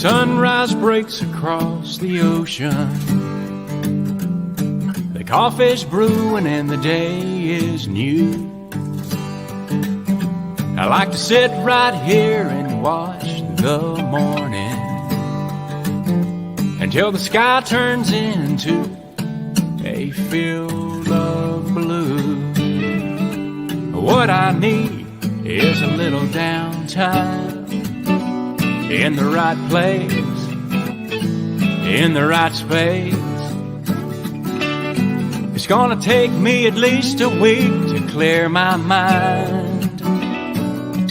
sunrise breaks across the ocean. The coffee's brewing and the day is new. I like to sit right here and watch the morning until the sky turns into a field of blue. What I need is a little downtime in the right place, in the right space. It's gonna take me at least a week to clear my mind.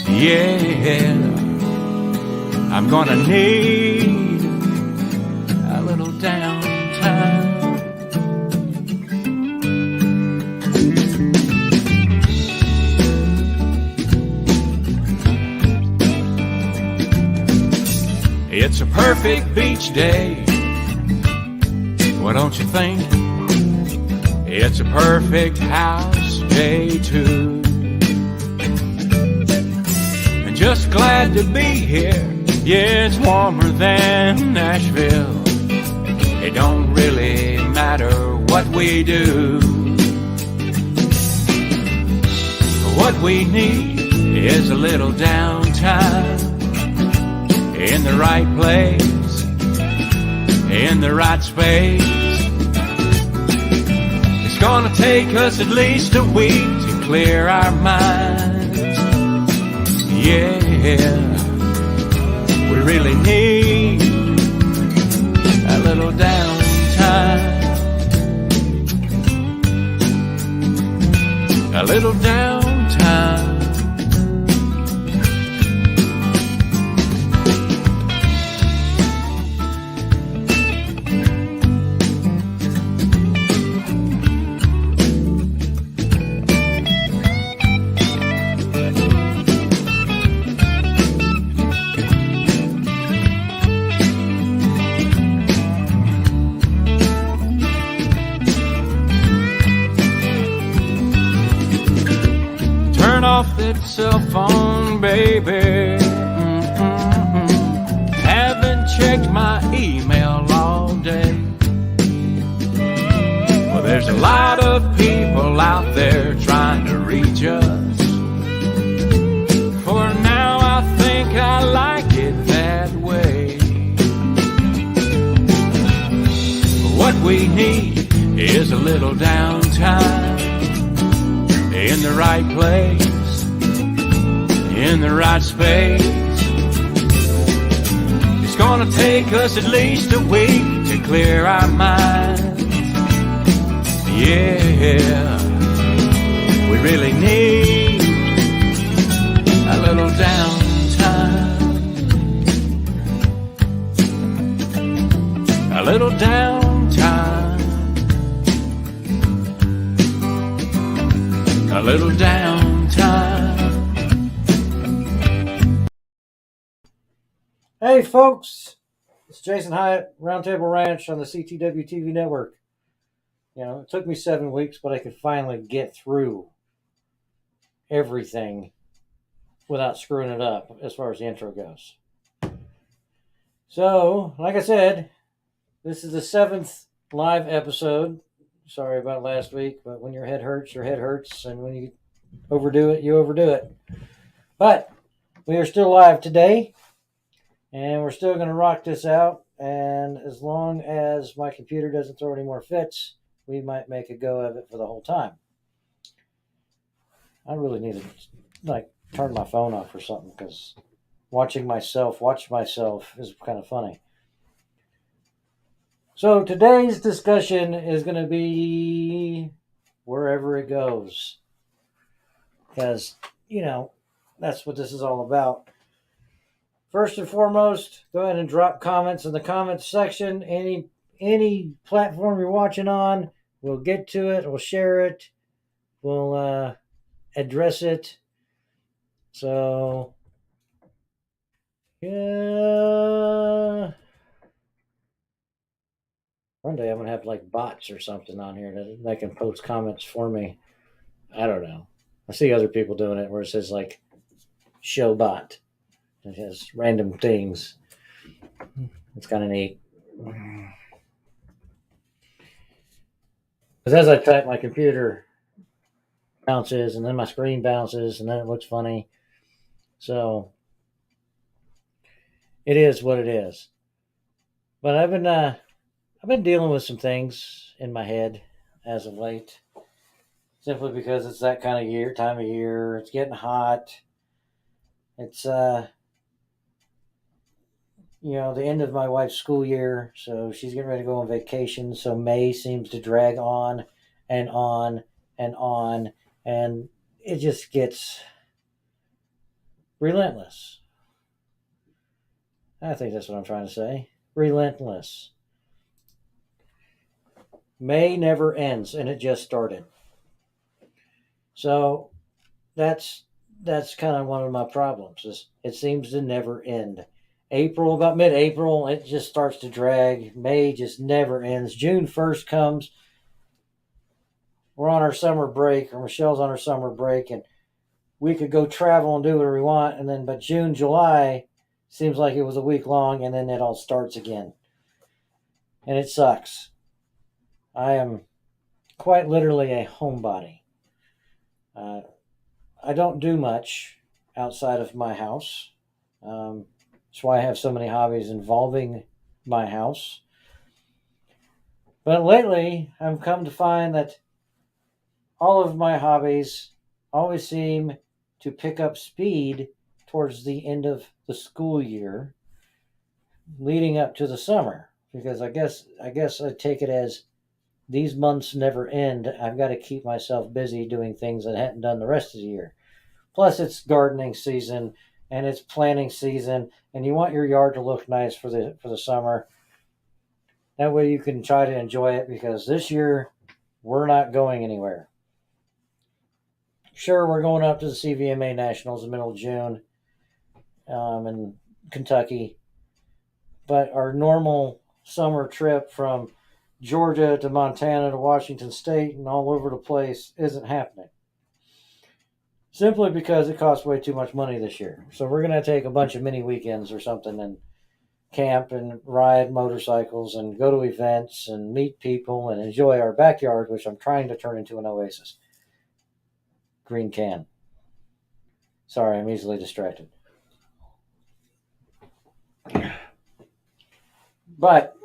Yeah, I'm gonna need a little downtime. It's a perfect beach day, what don't you think? It's a perfect house day too. And just glad to be here. Yeah, it's warmer than Nashville. It don't really matter what we do. What we need is a little downtime in the right place, in the right space. It's gonna take us at least a week to clear our minds. Yeah, we really need a little downtime. A little downtime. Off that cell phone, baby. Haven't checked my email all day. Well, there's a lot of people out there trying to reach us. For now, I think I like it that way. What we need is a little downtime in the right place, in the right space. It's gonna take us at least a week to clear our minds. Yeah, we really need a little downtime. A little downtime. A little downtime. Hey folks, it's Jason Hyatt, RoundTable Ranch on the CTW TV network. You know, it took me 7 weeks, but I could finally get through everything without screwing it up as far as the intro goes. So, like I said, this is the 7th live episode. Sorry about last week, but when your head hurts, and when you overdo it, you overdo it. But we are still live today. And we're still going to rock this out. And as long as my computer doesn't throw any more fits, we might make a go of it for the whole time. I really need to turn my phone off or something, because watch myself is kind of funny. So today's discussion is going to be wherever it goes. Because, that's what this is all about. First and foremost, go ahead and drop comments in the comments section. Any platform you're watching on, we'll get to it, we'll share it, we'll address it. So, yeah. One day I'm going to have bots or something on here that can post comments for me. I don't know. I see other people doing it where it says show bot. It has random things. It's kind of neat. Because as I type, my computer bounces, and then my screen bounces, and then it looks funny. So it is what it is. But I've been dealing with some things in my head as of late, simply because it's that kind of time of year. It's getting hot. It's the end of my wife's school year, so she's getting ready to go on vacation. So May seems to drag on and on and on, and it just gets relentless. I think that's what I'm trying to say. Relentless. May never ends, and it just started. So that's kind of one of my problems. Is it seems to never end. April, about mid-April, it just starts to drag. May just never ends. June 1st comes. We're on our summer break, or Michelle's on her summer break, and we could go travel and do whatever we want. And then, but June, July seems like it was a week long, and then it all starts again. And it sucks. I am quite literally a homebody. I don't do much outside of my house. That's why I have so many hobbies involving my house. But lately, I've come to find that all of my hobbies always seem to pick up speed towards the end of the school year, leading up to the summer. Because I guess I take it as these months never end. I've got to keep myself busy doing things that I hadn't done the rest of the year. Plus, it's gardening season and it's planting season, and you want your yard to look nice for the summer. That way, you can try to enjoy it, because this year we're not going anywhere. Sure, we're going up to the CVMA Nationals in the middle of June in Kentucky, but our normal summer trip from Georgia to Montana to Washington State and all over the place isn't happening. Simply because it costs way too much money this year. So we're going to take a bunch of mini weekends or something and camp and ride motorcycles and go to events and meet people and enjoy our backyard, which I'm trying to turn into an oasis. Green can. Sorry, I'm easily distracted. But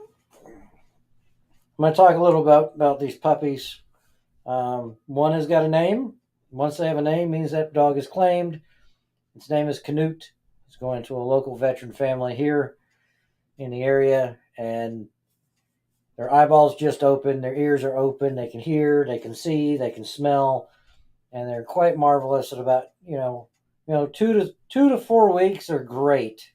I'm going to talk a little about these puppies. One has got a name. Once they have a name, means that dog is claimed. Its name is Canute. It's going to a local veteran family here in the area, and their eyeballs just open, their ears are open, they can hear, they can see, they can smell, and they're quite marvelous. At about 2 to 4 weeks are great.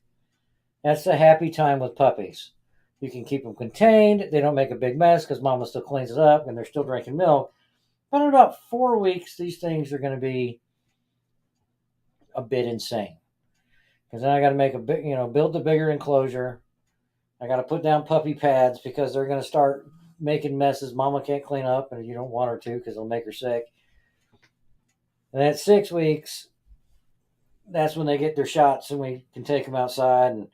That's the happy time with puppies. You can keep them contained. They don't make a big mess because mama still cleans it up and they're still drinking milk. But in about 4 weeks, these things are going to be a bit insane. Because then I got to make build the bigger enclosure. I got to put down puppy pads because they're going to start making messes mama can't clean up, and you don't want her to because it'll make her sick. And at 6 weeks, that's when they get their shots and we can take them outside and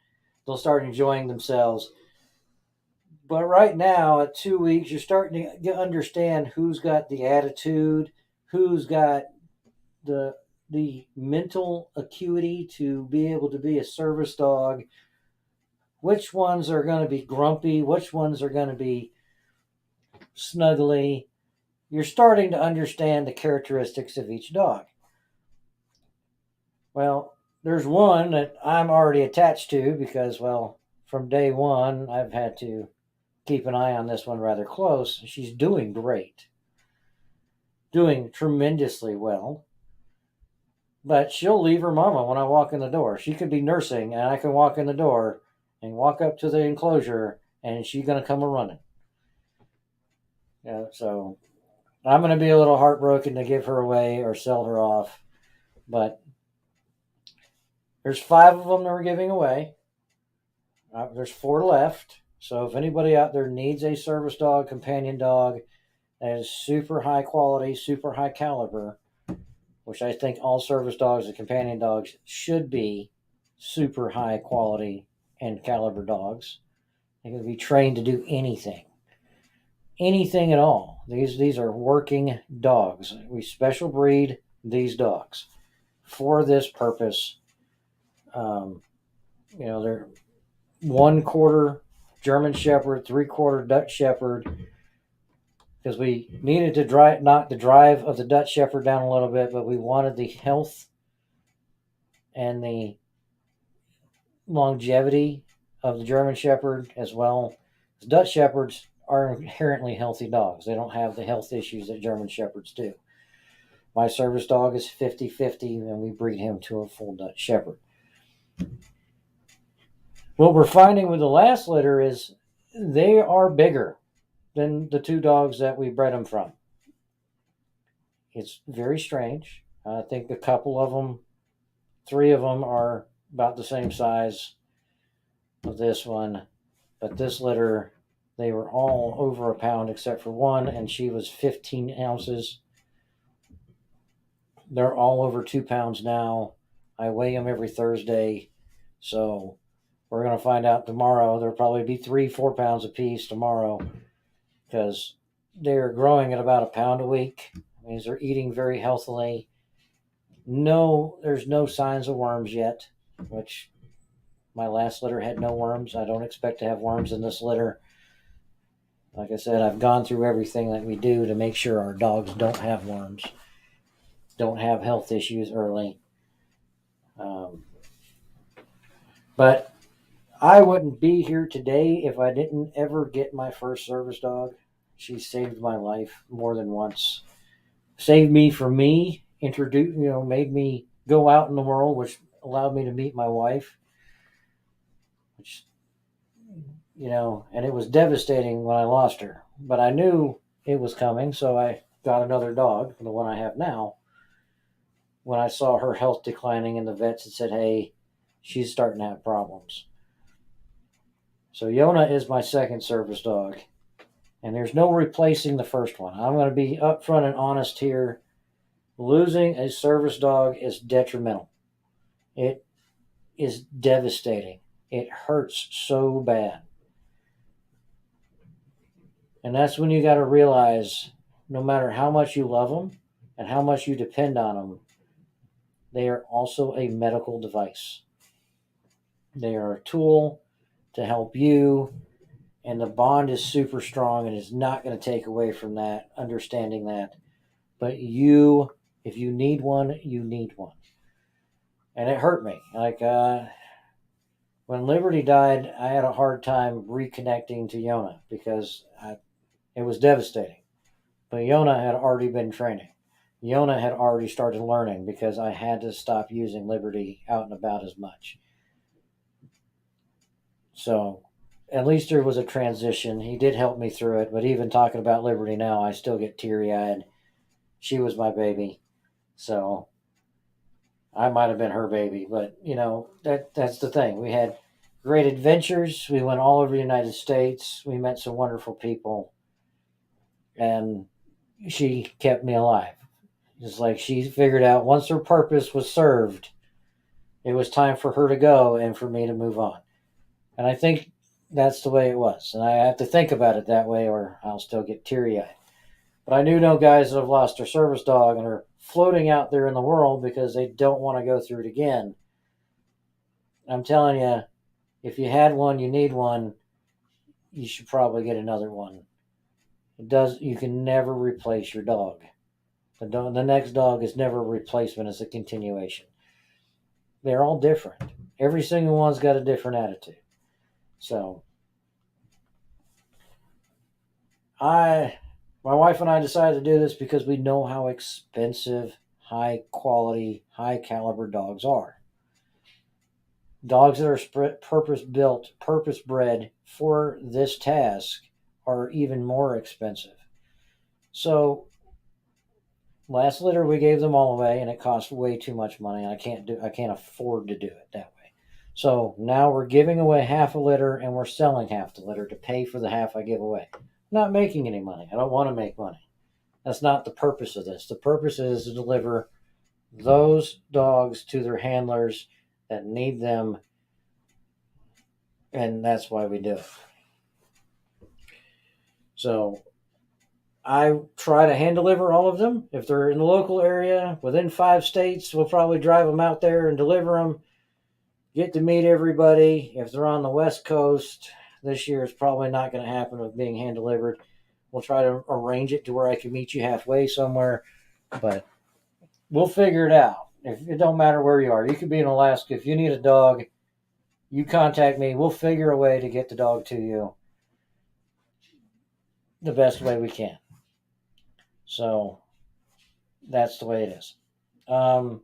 they'll start enjoying themselves. But right now, at 2 weeks, you're starting to understand who's got the attitude, who's got the mental acuity to be able to be a service dog, which ones are going to be grumpy, which ones are going to be snuggly. You're starting to understand the characteristics of each dog. Well, there's one that I'm already attached to because, from day one, I've had to keep an eye on this one rather close. She's doing great. Doing tremendously well. But she'll leave her mama when I walk in the door. She could be nursing, and I can walk in the door and walk up to the enclosure, and she's going to come a-running. So I'm going to be a little heartbroken to give her away or sell her off. But there's 5 of them that we're giving away. There's 4 left. So if anybody out there needs a service dog, companion dog that is super high quality, super high caliber, which I think all service dogs and companion dogs should be super high quality and caliber dogs. They can be trained to do anything. Anything at all. These are working dogs. We special breed these dogs for this purpose. They're 1/4 German Shepherd, 3/4 Dutch Shepherd, because we needed to knock the drive of the Dutch Shepherd down a little bit, but we wanted the health and the longevity of the German Shepherd as well. The Dutch Shepherds are inherently healthy dogs. They don't have the health issues that German Shepherds do. My service dog is 50-50, and we breed him to a full Dutch Shepherd. What we're finding with the last litter is they are bigger than the 2 dogs that we bred them from. It's very strange. I think a couple of them, 3 of them are about the same size of this one, but this litter, they were all over a pound except for one, and she was 15 ounces. They're all over 2 pounds now. I weigh them every Thursday, so we're going to find out tomorrow. There'll probably be 3-4 pounds apiece tomorrow, because they're growing at about a pound a week. Means they're eating very healthily. No, there's no signs of worms yet, which my last litter had no worms. I don't expect to have worms in this litter. Like I said, I've gone through everything that we do to make sure our dogs don't have worms, don't have health issues early. But I wouldn't be here today if I didn't ever get my first service dog. She saved my life more than once. Saved me from me, made me go out in the world, which allowed me to meet my wife. Which, and it was devastating when I lost her. But I knew it was coming, so I got another dog, the one I have now. When I saw her health declining, and the vets had said, hey, she's starting to have problems. So Yona is my second service dog. And there's no replacing the first one. I'm going to be upfront and honest here. Losing a service dog is detrimental. It is devastating. It hurts so bad. And that's when you got to realize, no matter how much you love them and how much you depend on them, they are also a medical device. They are a tool to help you, and the bond is super strong and is not going to take away from that, understanding that. But if you need one, you need one. And it hurt me. When Liberty died, I had a hard time reconnecting to Yona because it was devastating. But Yona had already been training. Yona had already started learning because I had to stop using Liberty out and about as much. So at least there was a transition. He did help me through it, but even talking about Liberty now, I still get teary-eyed. She was my baby, so I might have been her baby, but that's the thing. We had great adventures. We went all over the United States. We met some wonderful people, and she kept me alive. It's like she figured out once her purpose was served, it was time for her to go and for me to move on. And I think that's the way it was. And I have to think about it that way or I'll still get teary-eyed. But I do know guys that have lost their service dog and are floating out there in the world because they don't want to go through it again. I'm telling you, if you had one, you need one, you should probably get another one. You can never replace your dog. The next dog is never a replacement, it's a continuation. They're all different. Every single one's got a different attitude. So, my wife and I decided to do this because we know how expensive, high quality, high caliber dogs are. Dogs that are purpose-built, purpose-bred for this task are even more expensive. So, last litter we gave them all away, and it cost way too much money. I can't afford to do it that way. So now we're giving away half a litter, and we're selling half the litter to pay for the half I give away. I'm not making any money. I don't want to make money. That's not the purpose of this. The purpose is to deliver those dogs to their handlers that need them And that's why we do it. So I try to hand deliver all of them. If they're in the local area within 5 states, we'll probably drive them out there and deliver them. Get to meet everybody. If they're on the West Coast, this year it's probably not going to happen with being hand delivered. We'll try to arrange it to where I can meet you halfway somewhere, but we'll figure it out. If it don't matter where you are, you could be in Alaska. If you need a dog, you contact me. We'll figure a way to get the dog to you the best way we can. So that's the way it is. But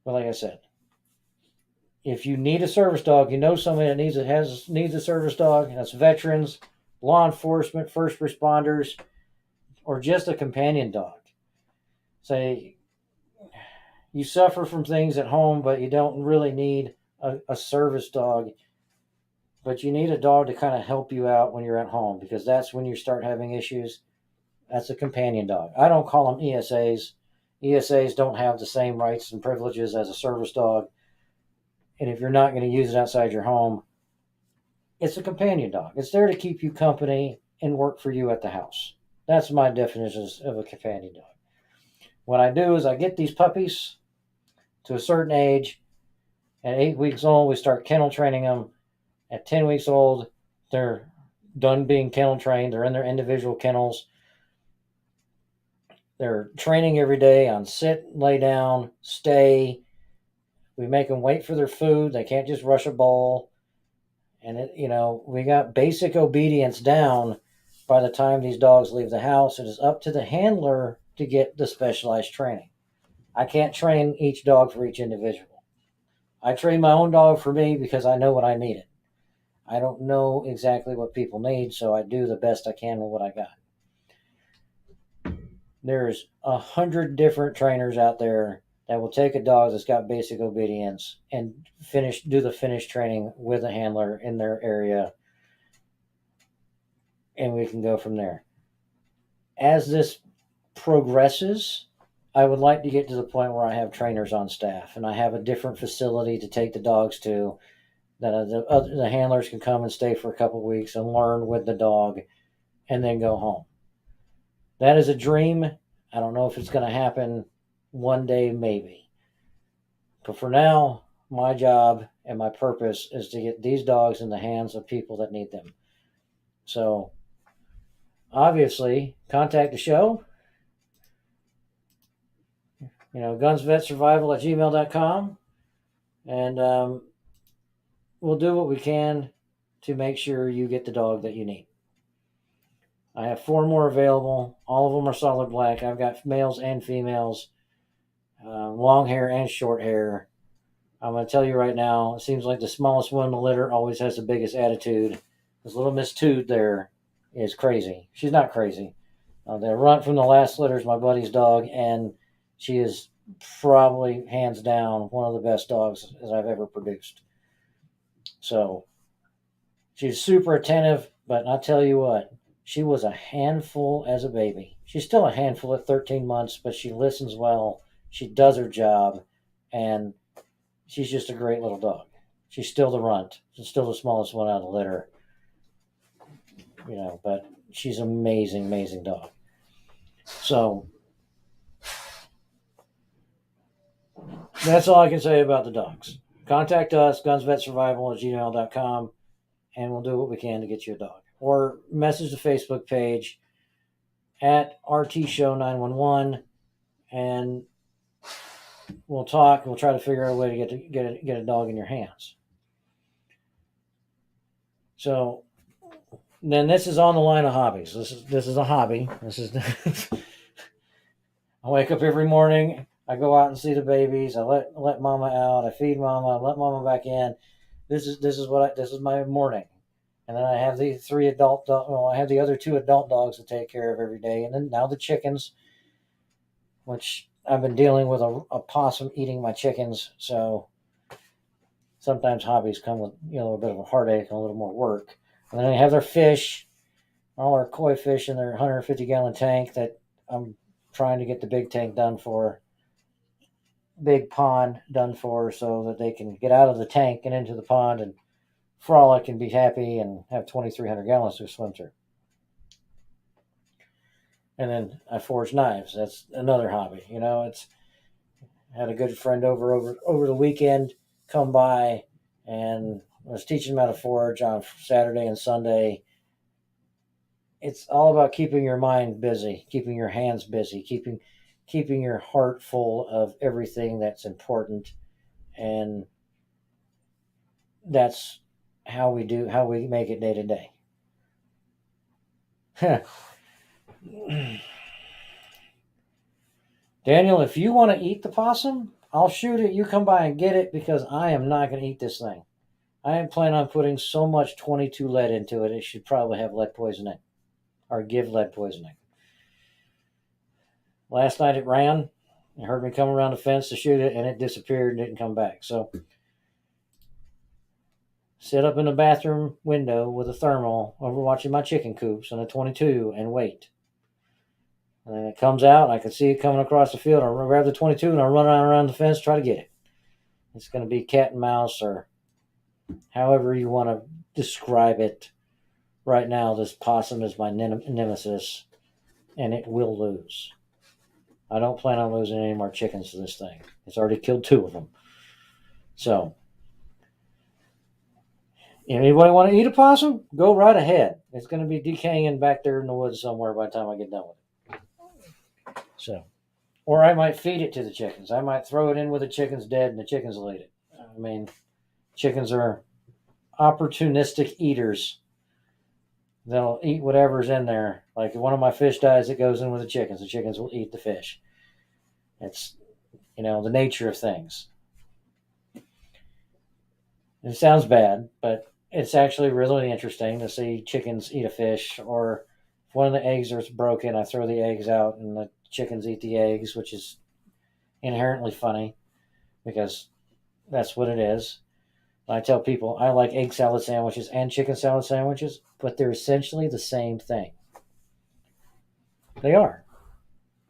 like I said, if you need a service dog, you know somebody that needs a service dog. That's veterans, law enforcement, first responders, or just a companion dog. Say you suffer from things at home, but you don't really need a service dog. But you need a dog to kind of help you out when you're at home, because that's when you start having issues. That's a companion dog. I don't call them ESAs. ESAs don't have the same rights and privileges as a service dog. And if you're not going to use it outside your home, it's a companion dog. It's there to keep you company and work for you at the house. That's my definition of a companion dog. What I do is I get these puppies to a certain age. At 8 weeks old, we start kennel training them. At 10 weeks old, they're done being kennel trained. They're in their individual kennels. They're training every day on sit, lay down, stay. We make them wait for their food. They can't just rush a bowl. And, we got basic obedience down by the time these dogs leave the house. It is up to the handler to get the specialized training. I can't train each dog for each individual. I train my own dog for me because I know what I needed. I don't know exactly what people need, so I do the best I can with what I got. There's 100 different trainers out there that will take a dog that's got basic obedience and do the finish training with a handler in their area, and we can go from there. As this progresses, I would like to get to the point where I have trainers on staff and I have a different facility to take the dogs to, that the handlers can come and stay for a couple of weeks and learn with the dog and then go home. That is a dream. I don't know if it's going to happen one day, maybe. But for now, my job and my purpose is to get these dogs in the hands of people that need them. So, obviously, contact the show. gunsvetsurvival@gmail.com. And we'll do what we can to make sure you get the dog that you need. I have 4 more available. All of them are solid black. I've got males and females, long hair and short hair. I'm going to tell you right now, it seems like the smallest one in the litter always has the biggest attitude. This little Miss Tood there is crazy. She's not crazy. The runt from the last litter is my buddy's dog, and she is probably, hands down, one of the best dogs that I've ever produced. So, she's super attentive, but I'll tell you what, she was a handful as a baby. She's still a handful at 13 months, but she listens well. She does her job, and she's just a great little dog. She's still the runt. She's still the smallest one out of the litter. But she's an amazing, amazing dog. So, that's all I can say about the dogs. Contact us, gunsvetsurvival@gmail.com, and we'll do what we can to get you a dog. Or message the Facebook page at RTShow911, and we'll talk. We'll try to figure out a way to get a dog in your hands. So then this is on the line of hobbies. This is a hobby. I wake up every morning. I go out and see the babies. I let mama out. I feed mama. I let mama back in. This is my morning. And then I have the 3 adult dogs. Well, I have the other 2 adult dogs to take care of every day. And then now the chickens, which I've been dealing with a possum eating my chickens. So sometimes hobbies come with, a bit of a heartache and a little more work. And then I have their fish, all our koi fish in their 150-gallon tank that I'm trying to get the big tank done for, big pond done for, so that they can get out of the tank and into the pond and frolic and be happy and have 2,300 gallons to swim through. And then I forge knives. That's another hobby. It's had a good friend over the weekend come by, and I was teaching him how to forge on Saturday and Sunday. It's all about keeping your mind busy, keeping your hands busy, keeping your heart full of everything that's important, and that's how we make it day to day. Daniel, if you want to eat the possum, I'll shoot it. You come by and get it, because I am not going to eat this thing. I am planning on putting so much 22 lead into it, it should probably have lead poisoning or give lead poisoning. Last night it ran. It heard me come around the fence to shoot it, and it disappeared and didn't come back. So sit up in the bathroom window with a thermal over watching my chicken coops and a 22 and wait. And then it comes out, and I can see it coming across the field. I'll grab the 22 and I'll run around the fence, try to get it. It's going to be cat and mouse, or however you want to describe it. Right now, this possum is my nemesis, and it will lose. I don't plan on losing any more chickens to this thing. It's already killed 2 of them. So, anybody want to eat a possum? Go right ahead. It's going to be decaying back there in the woods somewhere by the time I get done with it. So, or I might feed it to the chickens. I might throw it in with the chickens dead, and the chickens will eat it. I mean, chickens are opportunistic eaters. They'll eat whatever's in there. Like if one of my fish dies, it goes in with the chickens. The chickens will eat the fish. It's, the nature of things. It sounds bad, but it's actually really interesting to see chickens eat a fish. Or if one of the eggs is broken, I throw the eggs out and the chickens eat the eggs, which is inherently funny because that's what it is. I tell people I like egg salad sandwiches and chicken salad sandwiches, but they're essentially the same thing. They are.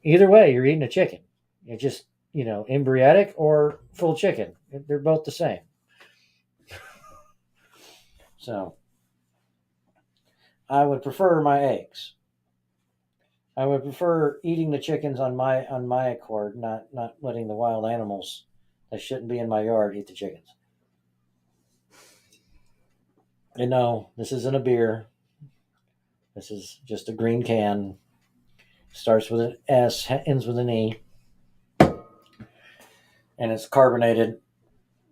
Either way, you're eating a chicken. It's just, embryotic or full chicken. They're both the same. So, I would prefer my eggs. I would prefer eating the chickens on my accord, not letting the wild animals that shouldn't be in my yard eat the chickens. And no, this isn't a beer. This is just a green can. Starts with an S, ends with an E. And it's carbonated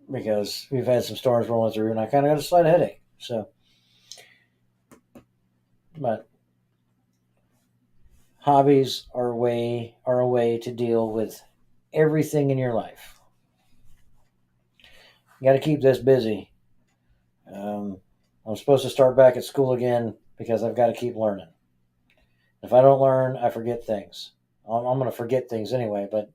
because we've had some storms rolling through, and I kind of got a slight headache. So, but hobbies are a way to deal with everything in your life. You got to keep this busy. I'm supposed to start back at school again because I've got to keep learning. If I don't learn, I forget things. I'm going to forget things anyway, but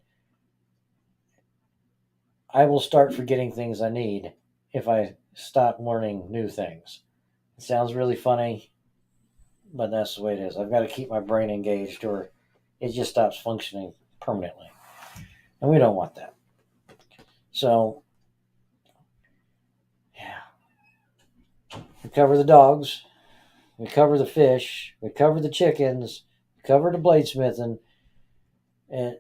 I will start forgetting things I need if I stop learning new things. It sounds really funny, but that's the way it is. I've got to keep my brain engaged or it just stops functioning permanently. And we don't want that. So, yeah. We cover the dogs. We cover the fish. We cover the chickens. We cover the bladesmithing. And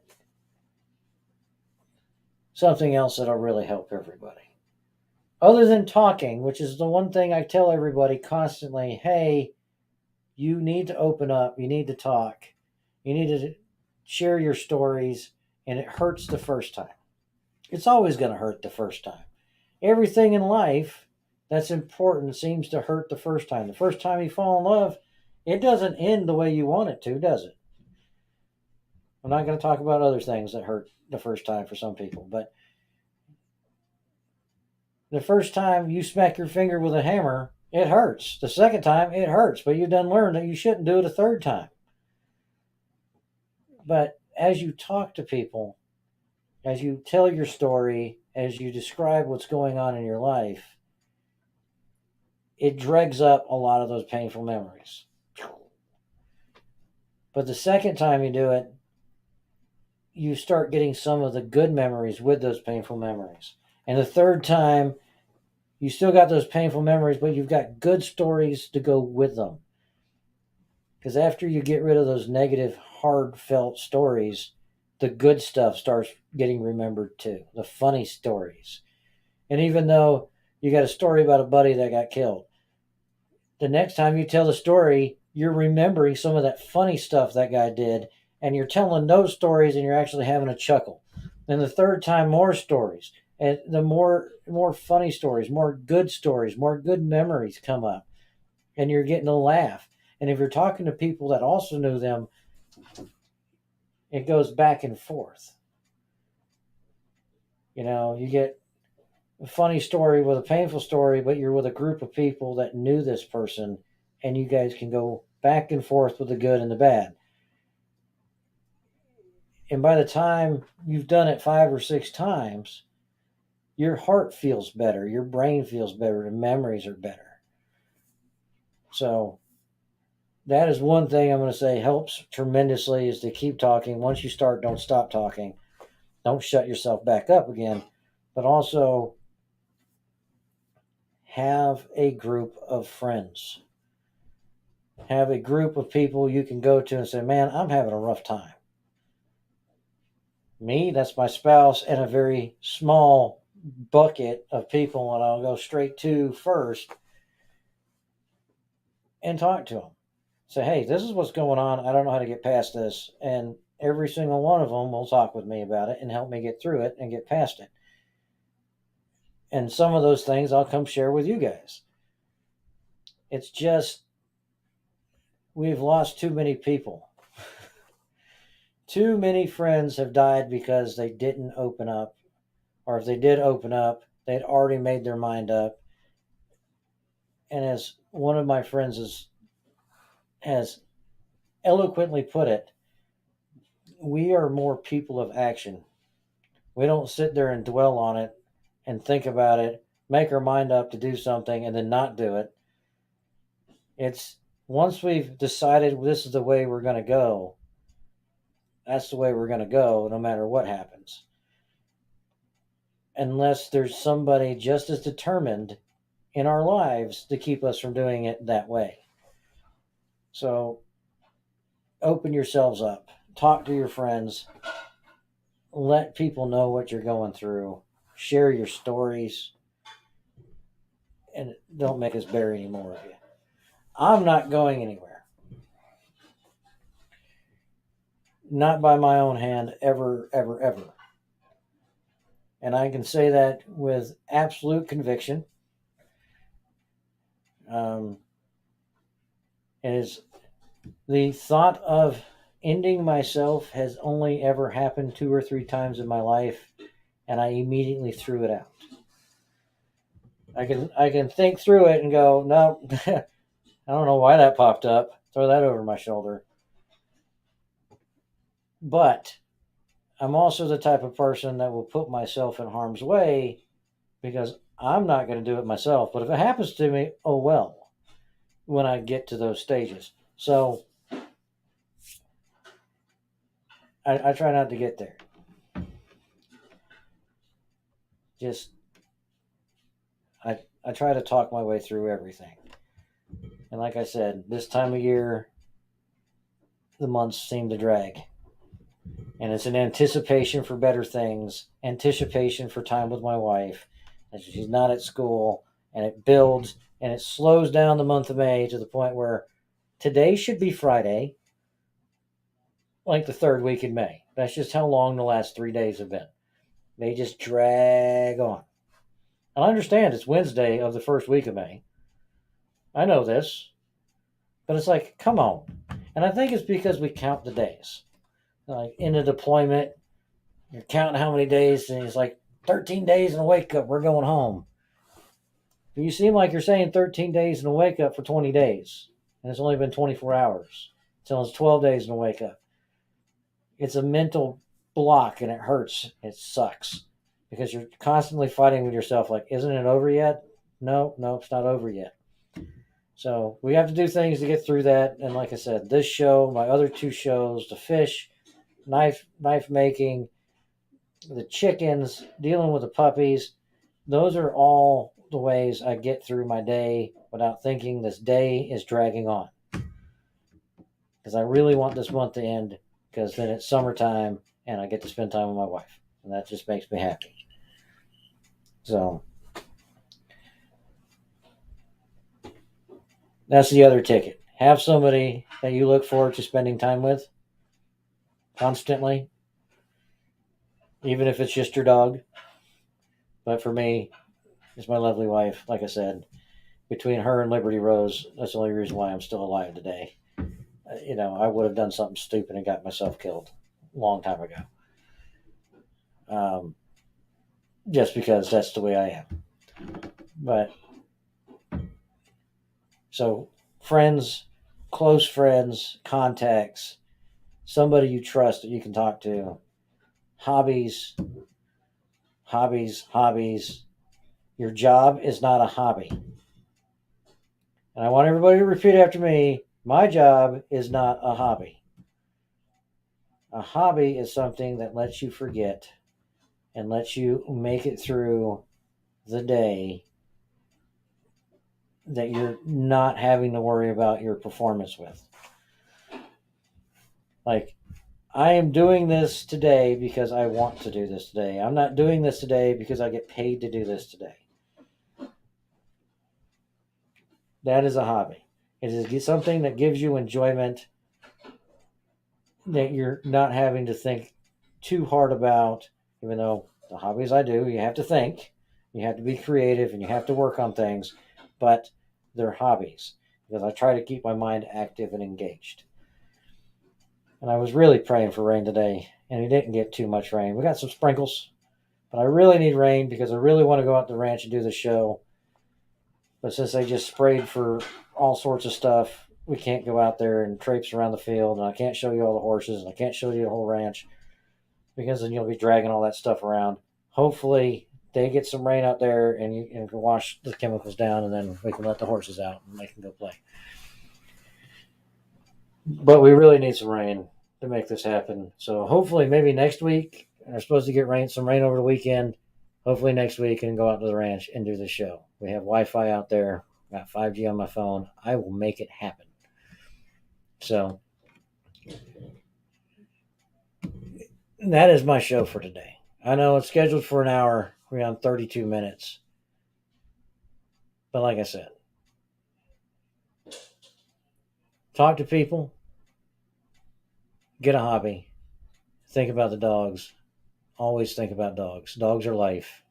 something else that'll really help everybody. Other than talking, which is the one thing I tell everybody constantly, hey, you need to open up. You need to talk. You need to share your stories. And it hurts the first time. It's always going to hurt the first time. Everything in life that's important seems to hurt the first time. The first time you fall in love, it doesn't end the way you want it to, does it? I'm not going to talk about other things that hurt the first time for some people, but the first time you smack your finger with a hammer, it hurts. The second time, it hurts, but you done learned that you shouldn't do it a third time. But as you talk to people, as you tell your story, as you describe what's going on in your life, it dregs up a lot of those painful memories. But the second time you do it, you start getting some of the good memories with those painful memories. And the third time, You still got those painful memories, but you've got good stories to go with them. Because after you get rid of those negative, hard-felt stories, the good stuff starts getting remembered too. The funny stories. And even though you got a story about a buddy that got killed, the next time you tell the story, you're remembering some of that funny stuff that guy did, and you're telling those stories and you're actually having a chuckle. And the third time, more stories. And the more funny stories, more good memories come up, and you're getting a laugh. And if you're talking to people that also knew them, it goes back and forth. You get a funny story with a painful story, but you're with a group of people that knew this person, and you guys can go back and forth with the good and the bad. And by the time you've done it 5 or 6 times, your heart feels better, your brain feels better, the memories are better. So that is one thing I'm going to say helps tremendously, is to keep talking. Once you start, don't stop talking. Don't shut yourself back up again, but also have a group of friends. Have a group of people you can go to and say, man, I'm having a rough time. Me, that's my spouse, and a very small bucket of people, and I'll go straight to first and talk to them. Say, hey, this is what's going on. I don't know how to get past this. And every single one of them will talk with me about it and help me get through it and get past it. And some of those things I'll come share with you guys. It's just, we've lost too many people. Too many friends have died because they didn't open up. Or if they did open up, they'd already made their mind up. And as one of my friends has eloquently put it, we are more people of action. We don't sit there and dwell on it and think about it, make our mind up to do something and then not do it. It's once we've decided this is the way we're going to go, that's the way we're going to go no matter what happens. Unless there's somebody just as determined in our lives to keep us from doing it that way. So open yourselves up, talk to your friends, let people know what you're going through, share your stories, and don't make us bury any more of you. I'm not going anywhere. Not by my own hand, ever, ever, ever. And I can say that with absolute conviction. Is the thought of ending myself has only ever happened 2 or 3 times in my life, and I immediately threw it out. I can think through it and go, no, I don't know why that popped up. Throw that over my shoulder. But I'm also the type of person that will put myself in harm's way because I'm not going to do it myself. But if it happens to me, oh well, when I get to those stages. So I try not to get there. Just, I try to talk my way through everything. And like I said, this time of year, the months seem to drag. And it's an anticipation for better things, anticipation for time with my wife, and she's not at school, and it builds, and it slows down the month of May to the point where today should be Friday, like the 3rd week in May. That's just how long the last 3 days have been. They just drag on. And I understand it's Wednesday of the 1st week of May. I know this. But it's like, come on. And I think it's because we count the days. Like in a deployment, you're counting how many days, and it's like 13 days and a wake up, we're going home. But you seem like you're saying 13 days and a wake up for 20 days. And it's only been 24 hours. So it's 12 days and a wake up. It's a mental block and it hurts. It sucks. Because you're constantly fighting with yourself like, isn't it over yet? No, it's not over yet. So we have to do things to get through that. And like I said, this show, my other 2 shows, the fish, knife making, the chickens, dealing with the puppies, those are all the ways I get through my day without thinking this day is dragging on. Because I really want this month to end, because then it's summertime and I get to spend time with my wife. And that just makes me happy. So that's the other ticket. Have somebody that you look forward to spending time with constantly, even if it's just your dog. But for me, it's my lovely wife. Like I said, between her and Liberty Rose, that's the only reason why I'm still alive today. I would have done something stupid and got myself killed a long time ago. Just because that's the way I am. But so friends, close friends, contacts, somebody you trust that you can talk to, hobbies. Your job is not a hobby. And I want everybody to repeat after me. My job is not a hobby. A hobby is something that lets you forget and lets you make it through the day that you're not having to worry about your performance with. Like, I am doing this today because I want to do this today. I'm not doing this today because I get paid to do this today. That is a hobby. It is something that gives you enjoyment that you're not having to think too hard about, even though the hobbies I do, you have to think, you have to be creative, and you have to work on things, but they're hobbies because I try to keep my mind active and engaged. And I was really praying for rain today, and we didn't get too much rain. We got some sprinkles, but I really need rain because I really want to go out to the ranch and do the show. But since they just sprayed for all sorts of stuff, we can't go out there and traipse around the field, and I can't show you all the horses, and I can't show you the whole ranch because then you'll be dragging all that stuff around. Hopefully they get some rain out there and you can wash the chemicals down, and then we can let the horses out and they can go play. But we really need some rain to make this happen. So hopefully maybe next week, we're supposed to get some rain over the weekend. Hopefully next week I can go out to the ranch and do the show. We have Wi-Fi out there. Got 5G on my phone. I will make it happen. So that is my show for today. I know it's scheduled for an hour. We're on 32 minutes. But like I said, talk to people. Get a hobby. Think about the dogs. Always think about dogs. Dogs are life.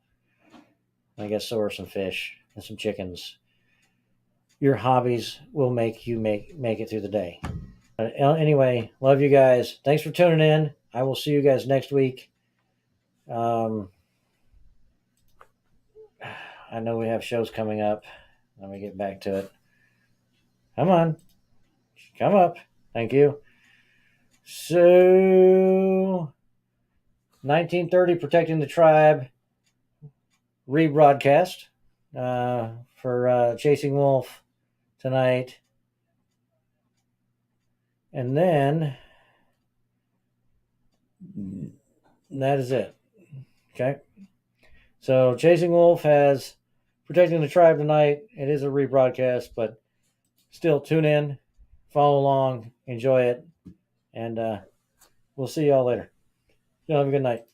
I guess so are some fish and some chickens. Your hobbies will make you make it through the day. Anyway, love you guys. Thanks for tuning in. I will see you guys next week. I know we have shows coming up. Let me get back to it. Come on. Come up. Thank you. So, 1930 Protecting the Tribe rebroadcast for Chasing Wolf tonight. And then that is it. Okay. So Chasing Wolf has Protecting the Tribe tonight. It is a rebroadcast, but still tune in, follow along, enjoy it, and we'll see y'all later. Y'all have a good night.